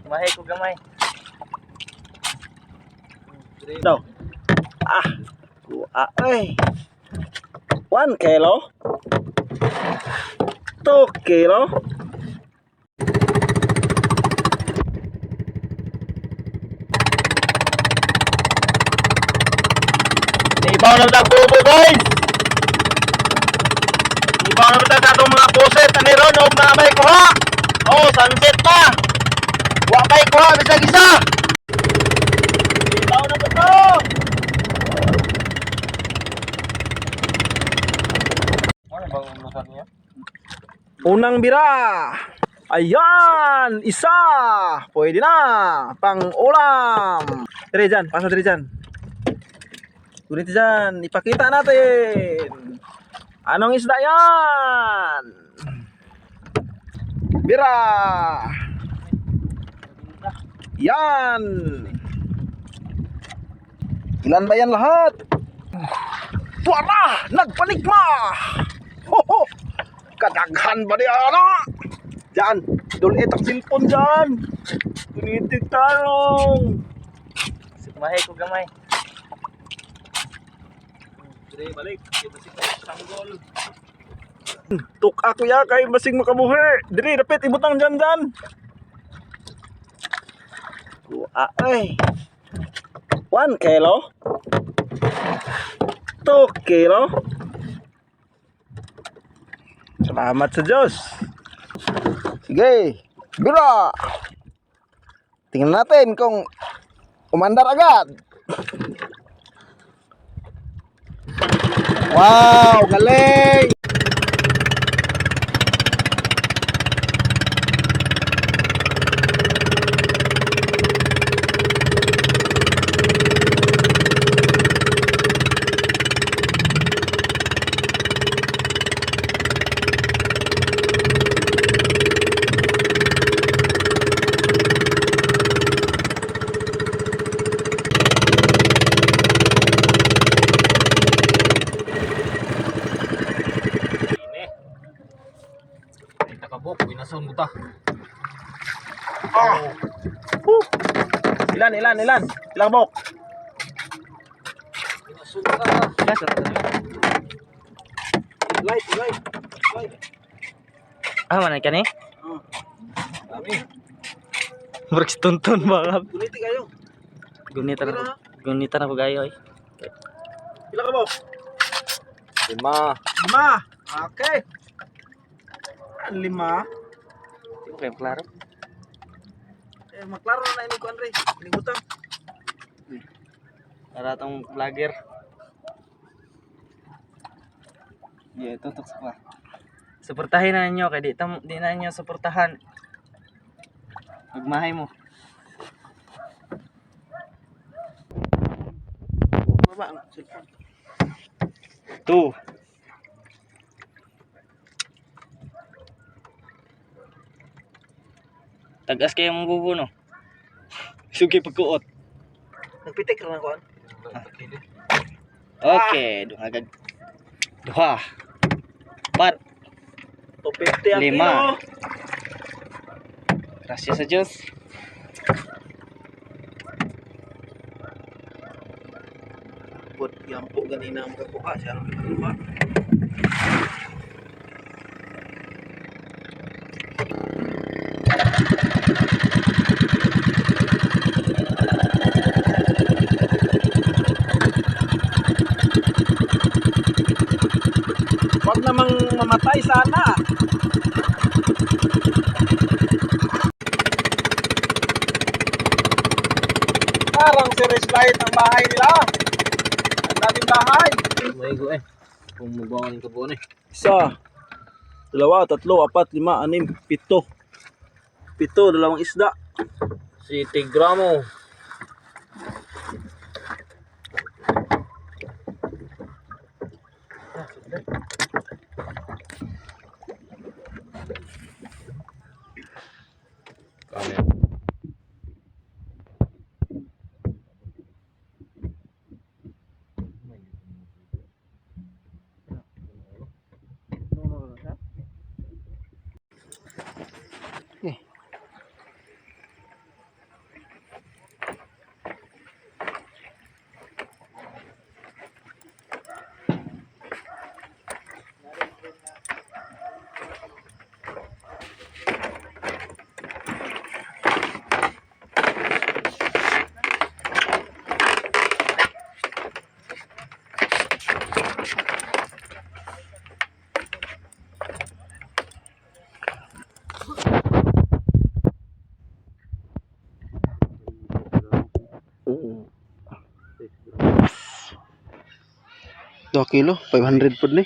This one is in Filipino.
Mahay ko gamay. Đâu? Ơi. 1 kilo. 2 kilo. Ibaw na nagbubo guys. Ibaw na sa atong mga puset ani ron og na may kuha. Oh, sunset pa. Wa may kuha bisag isa. Ibaw na to. Ano bang umusan niya? Unang bira. Ayan, isa. Pwede na. Pang ulam. Dire dyan, pasok dire dyan. Gunit dyan, ipakita natin. Anong isda yan? Bira. Yan. Ilan ba yan lahat? Wala! Nagpanikma! Hoho! Kadaghan ba niya ano? Diyan! Dulit ang silpon dyan! Tunitig tarong! Mahay ko gamay. Sige, balik. Kita si Sanggol. Tuk ako ya kay basing makabuhi. Diri, dapit ibutang dyan dyan. Ay. 1 kilo. 2 kilo. Salamat sa Diyos. Sige, bira. Tingnan natin kung umandar agad. Wow, galing! Nakabok, binason mo ta. Ilan? Ilang bok? Binason mo ta. Light. Mana ikan ni? Dami. Murag tonton banget. Kuniti kayo. Gunitan ako gayo eh. Ilang ka bok? 5. 5. Okay. 5. Ito kayo klaro. Maklaro na ini ko Andre. Ini utang. Para tong vlogger. Ya, tutok sa. Suportahin na ninyo kay di na ninyo suportahan. Magmahay mo. Baba ang cellphone. 2. Tagas kayo mong bubo no. Sugi pagkuot. Nagpitik ra na ko. Okay, dungagag. 2. 4. 250 ang 5. kilo. Gracias sa Diyos. Bot yampo ganina ang makakuha siya ang lima. Wag namang mamatay sana. Parang si Reslight ang bahay nila. Ang daming bahay. May go eh. Kung mubangon ka po ni. 1, 2, 3, 4, 5, 6, 7. 7, dalawang isda. Si Tigramo. 2 kilo, 500 pud ni.